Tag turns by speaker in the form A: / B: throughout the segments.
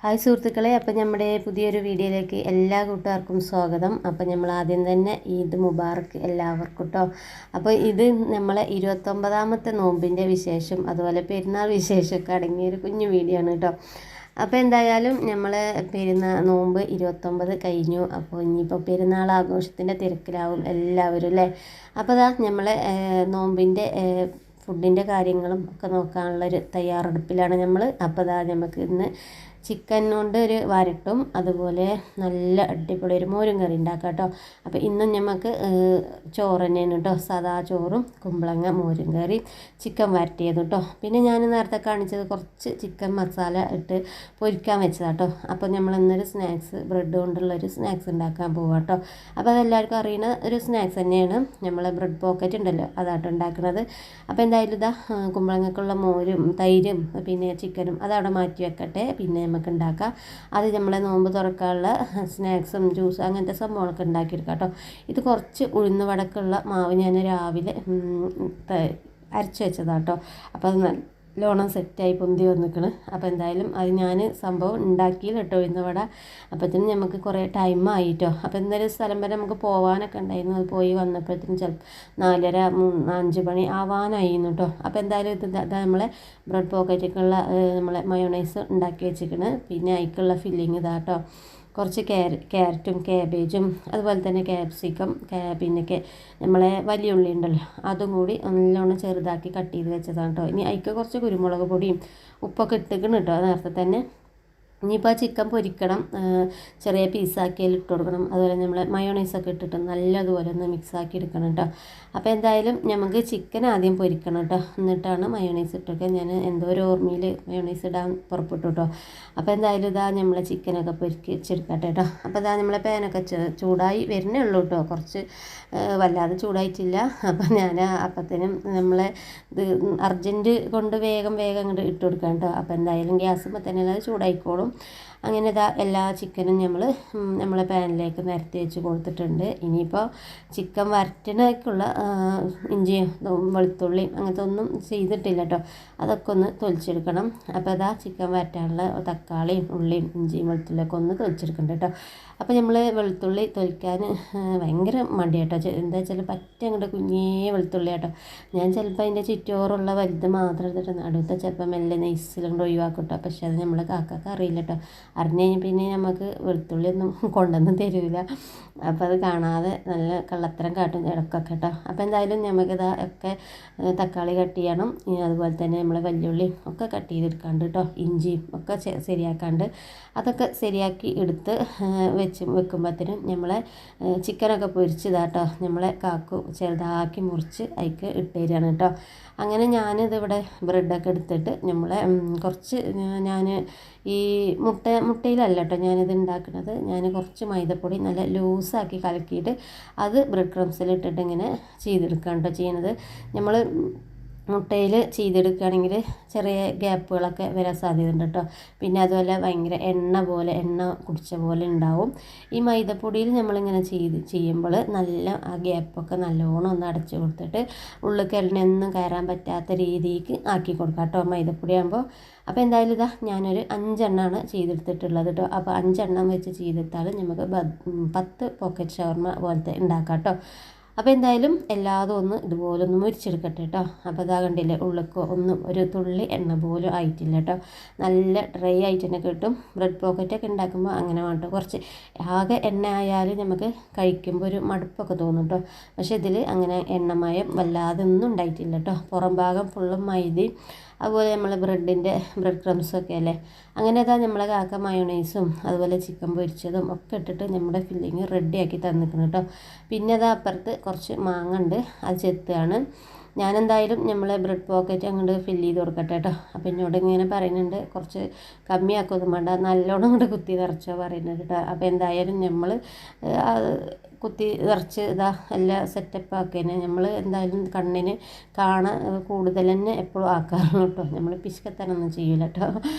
A: Hi സുഹൃത്തുക്കളെ, അപ്പം നമ്മുടെ പുതിയൊരു വീഡിയോയിലേക്ക് എല്ലാ കൂട്ടുകാർക്കും സ്വാഗതം. അപ്പം നമ്മൾ ആദ്യം തന്നെ ഈദ് മുബാറക്ക് എല്ലാവർക്കും കേട്ടോ. അപ്പോൾ ഇത് നമ്മളെ 29ാമത്തെ നോമ്പിൻ്റെ വിശേഷം അതുപോലെ പെരുന്നാൾ വിശേഷമൊക്കെ അടങ്ങിയൊരു കുഞ്ഞു വീഡിയോ ആണ് കേട്ടോ. അപ്പോൾ എന്തായാലും നമ്മൾ നോമ്പ് 29 കഴിഞ്ഞു. അപ്പോൾ ഇനിയിപ്പോൾ പെരുന്നാൾ ആഘോഷത്തിൻ്റെ തിരക്കിലാവും എല്ലാവരും അല്ലേ. അപ്പോൾ അതാ നമ്മൾ നോമ്പിൻ്റെ ഫുഡിൻ്റെ കാര്യങ്ങളും ഒക്കെ നോക്കാനുള്ളൊരു തയ്യാറെടുപ്പിലാണ് നമ്മൾ. അപ്പോൾ അതാ നമുക്ക് ഇന്ന് ചിക്കൻ കൊണ്ട് ഒരു വരട്ടും അതുപോലെ നല്ല അടിപൊളി ഒരു മോരും കറി ഉണ്ടാക്കാം കേട്ടോ. അപ്പോൾ ഇന്നും നമുക്ക് ചോറ് തന്നെയാണ് കേട്ടോ, സാദാ ചോറും കുമ്പളങ്ങ മോരും കറി ചിക്കൻ വരട്ടിയതും കേട്ടോ. പിന്നെ ഞാൻ നേരത്തെ കാണിച്ചത് കുറച്ച് ചിക്കൻ മസാല ഇട്ട് പൊരിക്കാൻ വെച്ചതാണ് കേട്ടോ. അപ്പോൾ നമ്മൾ ഇന്നൊരു സ്നാക്സ് ബ്രെഡ് കൊണ്ടുള്ളൊരു സ്നാക്സ് ഉണ്ടാക്കാൻ പോവാം കേട്ടോ. അപ്പോൾ അതെല്ലാവർക്കും അറിയുന്ന ഒരു സ്നാക്സ് തന്നെയാണ്, നമ്മളെ ബ്രെഡ് പോക്കറ്റ് ഉണ്ടല്ലോ അതാട്ടോ ഉണ്ടാക്കുന്നത്. അപ്പോൾ എന്തായാലും ഇതാ കുമ്പളങ്ങക്കുള്ള മോരും തൈരും പിന്നെ ചിക്കനും അതവിടെ മാറ്റി വെക്കട്ടെ, പിന്നെ നമുക്ക് ഉണ്ടാക്കാം. അത് നമ്മളെ നോമ്പ് തുറക്കാനുള്ള സ്നാക്സും ജ്യൂസ് അങ്ങനത്തെ സംഭവങ്ങളൊക്കെ ഉണ്ടാക്കിയെടുക്കാം കേട്ടോ. ഇത് കുറച്ച് ഉഴുന്ന് വടക്കുള്ള മാവ് ഞാൻ രാവിലെ അരച്ച് വെച്ചതാണ് കേട്ടോ. അപ്പോൾ അത് നല്ലോണം സെറ്റായി പൊന്തി വന്നിക്കണ്. അപ്പോൾ എന്തായാലും അത് ഞാൻ സംഭവം ഉണ്ടാക്കിയില്ല കേട്ടോ ഉഴുന്ന് വട. അപ്പോഴത്തേനും നമുക്ക് കുറേ ടൈം ആയിട്ടോ. അപ്പോൾ എന്തായാലും സ്ഥലം വരെ നമുക്ക് പോകാനൊക്കെ ഉണ്ടായിരുന്നു. അത് പോയി വന്നപ്പോഴത്തേനും ചിലപ്പോൾ 4:30-5 മണി ആവാനായിരുന്നു കേട്ടോ. അപ്പോൾ എന്തായാലും ഇത് നമ്മളെ ബ്രെഡ് പോക്കറ്റൊക്കെയുള്ള നമ്മളെ മയോണൈസ് ഉണ്ടാക്കി വെച്ചിരിക്കണ്. പിന്നെ അതിലേക്കുള്ള ഫില്ലിങ് ഇതാ കേട്ടോ. കുറച്ച് ക്യാരറ്റും കാബേജും അതുപോലെ തന്നെ ക്യാപ്സിക്കം പിന്നെ നമ്മളെ വലിയ ഉള്ളി ഉണ്ടല്ലോ അതും കൂടി നല്ലോണം ചെറുതാക്കി കട്ട് ചെയ്ത് വെച്ചതാണ് കേട്ടോ. ഇനി അതിലേക്ക് കുറച്ച് കുരുമുളക് പൊടിയും ഉപ്പൊക്കെ ഇട്ടിക്കണം കേട്ടോ നേരത്തെ തന്നെ. ഇനിയിപ്പോൾ ആ ചിക്കൻ പൊരിക്കണം, ചെറിയ പീസാക്കിയാൽ ഇട്ട് കൊടുക്കണം. അതുപോലെ നമ്മൾ മയോണൈസൊക്കെ ഇട്ടിട്ട് നല്ലതുപോലെ ഒന്ന് മിക്സാക്കി എടുക്കണം കേട്ടോ. അപ്പോൾ എന്തായാലും നമുക്ക് ചിക്കൻ ആദ്യം പൊരിക്കണം കേട്ടോ, എന്നിട്ടാണ് മയോണൈസ് ഇട്ടൊക്കെ. ഞാൻ എന്തോ ഒരു ഓർമ്മയിൽ മയോണൈസ് ഇടാൻ പുറപ്പെട്ടു കേട്ടോ. അപ്പോൾ എന്തായാലും ഇതാ നമ്മളെ ചിക്കനൊക്കെ പൊരിച്ചെടുക്കട്ടെ കേട്ടോ. അപ്പോൾ ഇതാ നമ്മളെ പാനൊക്കെ ചൂടായി വരുന്നേ ഉള്ളൂ കേട്ടോ, കുറച്ച് വല്ലാതെ ചൂടായിട്ടില്ല. അപ്പോൾ ഞാൻ അപ്പത്തേനും നമ്മളെ ഇത് അർജൻറ്റ് കൊണ്ട് വേഗം അങ്ങോട്ട് ഇട്ട് കൊടുക്കാം കേട്ടോ. അപ്പോൾ എന്തായാലും ഗ്യാസുമ്പോൾ തന്നെ അത് ചൂടായിക്കോളും. അങ്ങനെ ഇതാ എല്ലാ ചിക്കനും നമ്മളെ പാനിലേക്ക് നിരത്തി വെച്ച് കൊടുത്തിട്ടുണ്ട്. ഇനിയിപ്പോൾ ചിക്കൻ വരട്ടിനേക്കുള്ള ഇഞ്ചിയും വെളുത്തുള്ളിയും അങ്ങനത്തെ ഒന്നും ചെയ്തിട്ടില്ല കേട്ടോ, അതൊക്കെ ഒന്ന് തൊലിച്ചെടുക്കണം. അപ്പോൾ അതാ ചിക്കൻ വരട്ടാനുള്ള തക്കാളിയും ഉള്ളിയും ഇഞ്ചിയും വെളുത്തുള്ളിയൊക്കെ ഒന്ന് തൊലിച്ചെടുക്കണ്ട കേട്ടോ. അപ്പോൾ നമ്മൾ വെളുത്തുള്ളി തൊലിക്കാൻ ഭയങ്കര മടിയാട്ടോ, എന്താ വെച്ചാൽ പറ്റ അങ്ങോട്ട് കുഞ്ഞേ വെളുത്തുള്ളി കേട്ടോ. ഞാൻ ചിലപ്പോൾ അതിൻ്റെ ചുറ്റോറുള്ള വലുത് മാത്രം എടുത്തിട്ട് അടുത്ത ചിലപ്പോൾ മെല്ലെ നെയ്സിലുകൊണ്ട് ഒഴിവാക്കും കേട്ടോ. പക്ഷേ അത് നമ്മളെ കാക്കക്ക് അറിയില്ല കേട്ടോ. അറിഞ്ഞു കഴിഞ്ഞാൽ പിന്നെ നമുക്ക് വെളുത്തുള്ളി ഒന്നും കൊണ്ടൊന്നും തരില്ല. അപ്പോൾ അത് കാണാതെ നല്ല കള്ളത്തരം കാട്ടും ഇടക്കൊക്കെ കേട്ടോ. അപ്പോൾ എന്തായാലും നമുക്കിതാ ഒക്കെ തക്കാളി കട്ട് ചെയ്യണം, അതുപോലെ തന്നെ നമ്മളെ വല്യുള്ളി ഒക്കെ കട്ട് ചെയ്തെടുക്കാണ്ട് കേട്ടോ, ഇഞ്ചിയും ഒക്കെ ശരിയാക്കാണ്ട് അതൊക്കെ ശരിയാക്കി എടുത്ത് വെക്കുമ്പോഴത്തേനും നമ്മളെ ചിക്കനൊക്കെ പൊരിച്ചതാട്ടോ നമ്മളെ കാക്കു ചെറുതാക്കി മുറിച്ച് അതിലേക്ക് ഇട്ട് തരികയാണ് കേട്ടോ. അങ്ങനെ ഞാനിതിവിടെ ബ്രെഡൊക്കെ എടുത്തിട്ട് നമ്മളെ കുറച്ച് ഞാൻ ഈ മുട്ടയിലല്ല കേട്ടോ ഞാനിത് ഉണ്ടാക്കുന്നത്. ഞാൻ കുറച്ച് മൈദപ്പൊടി നല്ല ലൂസാക്കി കലക്കിയിട്ട് അത് ബ്രെഡ് ക്രംസിലിട്ടിട്ട് ഇങ്ങനെ ചെയ്തെടുക്കുകയാണ് കേട്ടോ ചെയ്യണത്. നമ്മൾ മുട്ടയിൽ ചെയ്തെടുക്കുകയാണെങ്കിൽ ചെറിയ ഗ്യാപ്പുകളൊക്കെ വരാൻ സാധ്യതയുണ്ട് കേട്ടോ. പിന്നെ അതുപോലെ ഭയങ്കര എണ്ണ കുടിച്ച പോലെ ഉണ്ടാവും. ഈ മൈദപ്പൊടിയിൽ നമ്മളിങ്ങനെ ചെയ്യുമ്പോൾ നല്ല ആ ഗ്യാപ്പൊക്കെ നല്ലോണം ഒന്ന് അടച്ചു കൊടുത്തിട്ട് ഉള്ളിൽ എണ്ണയൊന്നും കയറാൻ പറ്റാത്ത രീതിക്ക് ആക്കി കൊടുക്കാം കേട്ടോ മൈദപ്പൊടി ആകുമ്പോൾ. അപ്പോൾ എന്തായാലും ഇതാ ഞാനൊരു 5 എണ്ണമാണ് ചെയ്തെടുത്തിട്ടുള്ളത് കേട്ടോ. അപ്പോൾ 5 എണ്ണം വെച്ച് ചെയ്തെടുത്താൽ നമുക്ക് 10 പോക്കറ്റ് ഷവർമ പോലത്തെ ഉണ്ടാക്കാം കേട്ടോ. അപ്പോൾ എന്തായാലും എല്ലാതും ഒന്ന് ഇതുപോലെ ഒന്ന് മുരിച്ചെടുക്കട്ടെ കേട്ടോ. അപ്പോൾ അതാ കണ്ടില്ലേ ഉള്ളിക്കോ ഒന്നും ഒരു തുള്ളി എണ്ണ പോലും ആയിട്ടില്ല കേട്ടോ, നല്ല ഡ്രൈ ആയിട്ട് തന്നെ കിട്ടും. ബ്രെഡ് പോക്കറ്റൊക്കെ ഉണ്ടാക്കുമ്പോൾ അങ്ങനെ വേണ്ട, കുറച്ച് ആകെ എണ്ണ ആയാലും നമുക്ക് കഴിക്കുമ്പോൾ ഒരു മടുപ്പൊക്കെ തോന്നും കേട്ടോ. പക്ഷേ ഇതിൽ അങ്ങനെ എണ്ണമയം വല്ലാതെ ഒന്നും ഉണ്ടായിട്ടില്ല കേട്ടോ. പുറം ഭാഗം ഫുള്ളും മൈദയും അതുപോലെ നമ്മൾ ബ്രെഡ് ക്രംസൊക്കെ അല്ലേ. അങ്ങനെ അതാ നമ്മളെ കാക്ക മയോണൈസും അതുപോലെ ചിക്കൻ പൊരിച്ചതും ഒക്കെ ഇട്ടിട്ട് നമ്മുടെ ഫില്ലിങ് റെഡിയാക്കി തന്നിക്കണം കേട്ടോ. പിന്നെ അതാ അപ്പുറത്ത് കുറച്ച് മാങ്ങ ഉണ്ട്, അത് ചെത്തുകയാണ്. ഞാനെന്തായാലും നമ്മളെ ബ്രെഡ് പോക്കറ്റ് അങ്ങോട്ട് ഫില്ല് ചെയ്ത് കൊടുക്കട്ടെ കേട്ടോ. അപ്പോൾ എന്നോട് ഇങ്ങനെ പറയുന്നുണ്ട് കുറച്ച് കമ്മിയാക്കൊന്നും വേണ്ട, നല്ലോണം അങ്ങോട്ട് കുത്തി നിറച്ചോ പറയുന്നുണ്ട് കേട്ടോ. അപ്പോൾ എന്തായാലും നമ്മൾ കുത്തി നിറച്ച് ഇതാ എല്ലാം സെറ്റപ്പ് ആക്കിയതിന് നമ്മൾ എന്തായാലും കണ്ണിന് കാണാൻ കൂടുതൽ തന്നെ എപ്പോഴും ആക്കാറുള്ളൂ കേട്ടോ. നമ്മൾ പിശുക്കത്തനൊന്നും ചെയ്യൂല കേട്ടോ.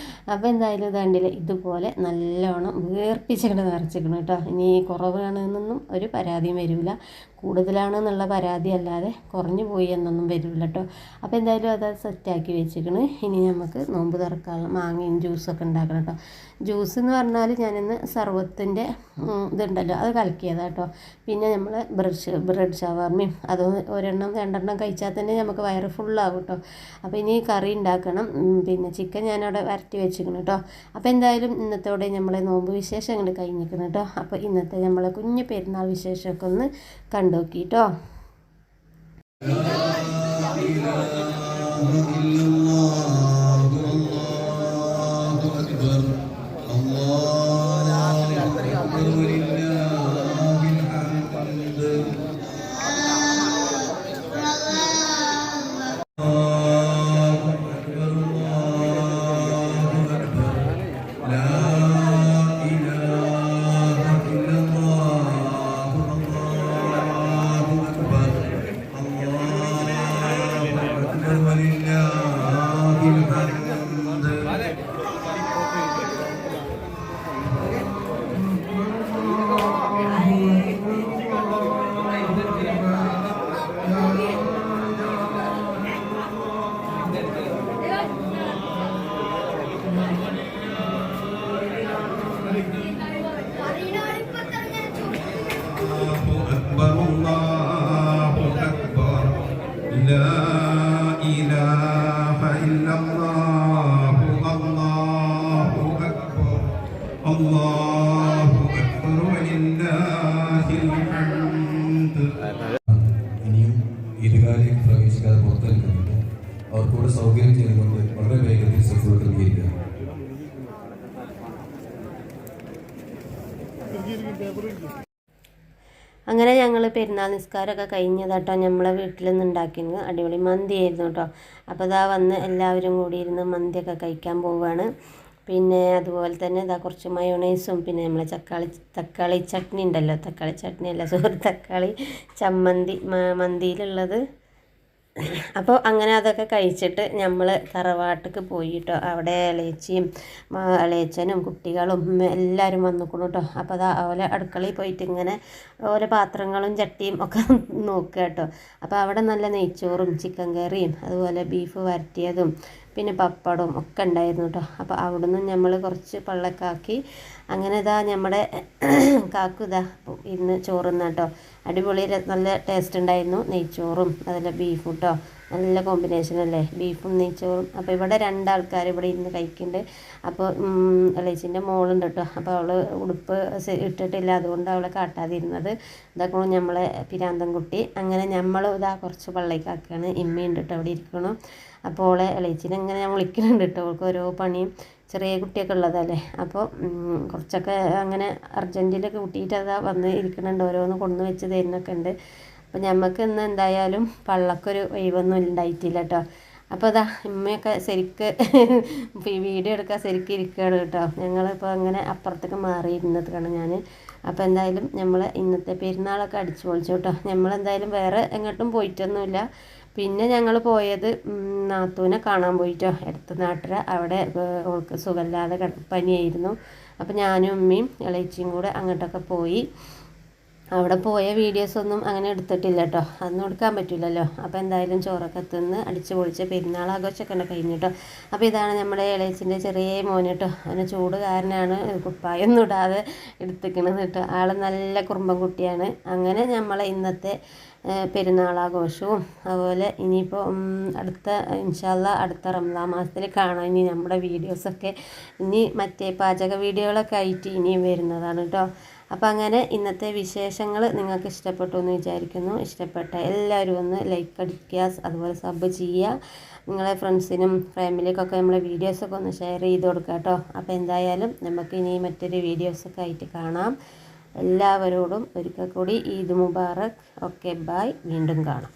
A: അപ്പോൾ എന്തായാലും ഇതാണ്ടില്ല ഇതുപോലെ നല്ലോണം വീർപ്പിച്ചിട്ട് നിറച്ചിക്കണം കേട്ടോ. ഇനി കുറവാണെന്നൊന്നും ഒരു പരാതിയും വരില്ല, കൂടുതലാണെന്നുള്ള പരാതി അല്ലാതെ കുറഞ്ഞു പോയി എന്നൊന്നും വരില്ല കേട്ടോ. അപ്പോൾ എന്തായാലും അത് സെറ്റാക്കി വെച്ചിരിക്കണ്. ഇനി നമുക്ക് നോമ്പ് തുറക്കാനുള്ള മാങ്ങയും ജ്യൂസൊക്കെ ഉണ്ടാക്കണം കേട്ടോ. ജ്യൂസ് എന്ന് പറഞ്ഞാൽ ഞാനിന്ന് സർവത്തിൻ്റെ ഇതുണ്ടല്ലോ അത് കലക്കിയതാണ് കേട്ടോ. പിന്നെ നമ്മൾ ബ്രെഡ് ഷവർമയും അത് ഒരെണ്ണം രണ്ടെണ്ണം കഴിച്ചാൽ തന്നെ നമുക്ക് വയറ് ഫുള്ളാകും കേട്ടോ. അപ്പോൾ ഇനി കറി ഉണ്ടാക്കണം. പിന്നെ ചിക്കൻ ഞാനവിടെ വരട്ടി വെച്ചിരിക്കണം കേട്ടോ. അപ്പോൾ എന്തായാലും ഇന്നത്തോടെ നമ്മളെ നോമ്പ് വിശേഷം അങ്ങോട്ട് കഴിഞ്ഞിരിക്കണം കേട്ടോ. അപ്പോൾ ഇന്നത്തെ നമ്മളെ കുഞ്ഞു പെരുന്നാൾ വിശേഷമൊക്കെ ഒന്ന് കണ്ടോക്കി കേട്ടോ.
B: ഇനിയും ഇരുകാലിൽ പ്രവേശിക്കാതെ പുറത്തു നിൽക്കുന്നുണ്ട്. അവർക്കൂടെ സൗകര്യം ചെയ്തുകൊണ്ട് വളരെ വേഗത്തിൽ സെക്യൂർ ക്രമീകരിക്കുക.
A: അങ്ങനെ ഞങ്ങൾ പെരുന്നാൾ നിസ്കാരമൊക്കെ കഴിഞ്ഞതാട്ടോ നമ്മളെ വീട്ടിൽ നിന്ന് ഉണ്ടാക്കിയത്. അടിപൊളി മന്തി ആയിരുന്നു കേട്ടോ. അപ്പോൾ ഇതാ വന്ന് എല്ലാവരും കൂടി ഇരുന്ന് മന്തിയൊക്കെ കഴിക്കാൻ പോവുകയാണ്. പിന്നെ അതുപോലെ തന്നെ ഇതാ കുറച്ച് മയോണൈസും പിന്നെ നമ്മളെ തക്കാളി ചട്നി ഉണ്ടല്ലോ, തക്കാളി ചട്നി അല്ല സോറി തക്കാളി ചമ്മന്തി മന്തിയിലുള്ളത്. അപ്പോൾ അങ്ങനെ അതൊക്കെ കഴിച്ചിട്ട് നമ്മൾ തറവാട്ടിക്ക് പോയി കേട്ടോ. അവിടെ ഇളയച്ചനും കുട്ടികളും എല്ലാവരും വന്നിക്കണം കേട്ടോ. അപ്പോൾ അത് ഓലെ അടുക്കളയിൽ പോയിട്ട് ഇങ്ങനെ ഓരോ പാത്രങ്ങളും ചട്ടിയും ഒക്കെ നോക്കുക കേട്ടോ. അപ്പോൾ അവിടെ നല്ല നെയ്ച്ചോറും ചിക്കൻ കറിയും അതുപോലെ ബീഫ് വരട്ടിയതും പിന്നെ പപ്പടവും ഒക്കെ ഉണ്ടായിരുന്നു കേട്ടോ. അപ്പോൾ അവിടെ നിന്ന് നമ്മൾ കുറച്ച് പള്ളക്കാക്കി അങ്ങനെ ഇതാ നമ്മുടെ കാക്കു ഇതാ ഇന്ന് ചോറുന്ന കേട്ടോ. അടിപൊളി നല്ല ടേസ്റ്റ് ഉണ്ടായിരുന്നു നെയ്ച്ചോറും അതിലെ ബീഫും കേട്ടോ. നല്ല കോമ്പിനേഷൻ അല്ലേ ബീഫും നെയ്ച്ചോറും. അപ്പോൾ ഇവിടെ രണ്ടാൾക്കാർ ഇവിടെ ഇരുന്ന് കഴിക്കുന്നുണ്ട്. അപ്പോൾ ഇളയച്ചിൻ്റെ മോളുണ്ട് കേട്ടോ. അപ്പോൾ അവൾ ഉടുപ്പ് ഇട്ടിട്ടില്ല, അതുകൊണ്ട് അവളെ കാട്ടാതിരുന്നത്. ഇതാക്കണം നമ്മളെ പിരാന്തൻ കുട്ടി. അങ്ങനെ നമ്മൾ ഇതാ കുറച്ച് പള്ളിക്കാക്കുകയാണ്. ഇമ്മയുണ്ട് കേട്ടോ അവിടെ ഇരിക്കണം. അപ്പോൾ അവളെ ഇളയച്ചിനെ ഇങ്ങനെ ഞാൻ വിളിക്കുന്നുണ്ട് കേട്ടോ. അവൾക്ക് ഓരോ പണിയും ചെറിയ കുട്ടിയൊക്കെ ഉള്ളതല്ലേ. അപ്പോൾ കുറച്ചൊക്കെ അങ്ങനെ അർജൻറ്റിലൊക്കെ കൂട്ടിയിട്ട് അതാ വന്ന് ഇരിക്കുന്നുണ്ട്, ഓരോന്ന് കൊണ്ടുവന്ന് വെച്ച് തരുന്നൊക്കെ ഉണ്ട്. അപ്പോൾ ഞമ്മക്ക് ഇന്ന് എന്തായാലും പള്ളക്കൊരു ഒഴിവൊന്നും ഉണ്ടായിട്ടില്ല കേട്ടോ. അപ്പോൾ അതാ ഉമ്മയൊക്കെ ശരിക്ക് വീഡിയോ എടുക്കാൻ ശരിക്കും ഇരിക്കുകയാണ് കേട്ടോ. ഞങ്ങളിപ്പോൾ അങ്ങനെ അപ്പുറത്തേക്ക് മാറിയിരുന്നതാണ് ഞാൻ. അപ്പോൾ എന്തായാലും നമ്മൾ ഇന്നത്തെ പെരുന്നാളൊക്കെ അടിച്ചു പൊളിച്ചു കേട്ടോ. നമ്മളെന്തായാലും വേറെ എങ്ങോട്ടും പോയിട്ടൊന്നുമില്ല. പിന്നെ ഞങ്ങൾ പോയത് നാത്തൂനെ കാണാൻ പോയിട്ടോ, അടുത്ത നാട്ടിൽ. അവിടെ അവൾക്ക് സുഖമില്ലാതെ പനിയായിരുന്നു. അപ്പോൾ ഞാനും ഉമ്മയും ഇളയച്ചിയും കൂടെ അങ്ങോട്ടൊക്കെ പോയി. അവിടെ പോയ വീഡിയോസൊന്നും അങ്ങനെ എടുത്തിട്ടില്ല കേട്ടോ, അതൊന്നും എടുക്കാൻ പറ്റില്ലല്ലോ. അപ്പോൾ എന്തായാലും ചോറൊക്കെ തിന്ന് അടിച്ച് പൊളിച്ച് പെരുന്നാൾ ആഘോഷമൊക്കെ ഉണ്ട് കഴിഞ്ഞു കേട്ടോ. അപ്പോൾ ഇതാണ് നമ്മുടെ ഇളയച്ചിൻ്റെ ചെറിയ മോന് കേട്ടോ. അവന് ചൂട് കാരനാണ് കുപ്പായൊന്നും ഇടാതെ എടുത്തിക്കണത് കേട്ടോ. ആൾ നല്ല കുറുമ്പൻ കുട്ടിയാണ്. അങ്ങനെ നമ്മളെ ഇന്നത്തെ പെരുന്നാളാഘോഷവും അതുപോലെ ഇനിയിപ്പോൾ അടുത്ത ഇൻഷാ അല്ലാഹ് അടുത്ത റമദാൻ മാസത്തിൽ കാണാം ഇനി നമ്മുടെ വീഡിയോസൊക്കെ. ഇനി മറ്റേ പാചക വീഡിയോകളൊക്കെ ആയിട്ട് ഇനിയും വരുന്നതാണ് കേട്ടോ. അപ്പോൾ അങ്ങനെ ഇന്നത്തെ വിശേഷങ്ങൾ നിങ്ങൾക്ക് ഇഷ്ടപ്പെട്ടു എന്ന് വിചാരിക്കുന്നു. ഇഷ്ടപ്പെട്ട എല്ലാവരും ഒന്ന് ലൈക്ക് അടിക്കുക, അതുപോലെ സബ് ചെയ്യുക. നിങ്ങളെ ഫ്രണ്ട്സിനും ഫാമിലിക്കൊക്കെ നമ്മളെ വീഡിയോസൊക്കെ ഒന്ന് ഷെയർ ചെയ്ത് കൊടുക്കുക കേട്ടോ. അപ്പോൾ എന്തായാലും നമുക്ക് ഇനി മറ്റൊരു വീഡിയോസൊക്കെ ആയിട്ട് കാണാം. എല്ലാവരോടും ഒരിക്കൽ കൂടി ഈദ് മുബാറക്. Okay, by. വീണ്ടും കാണാം.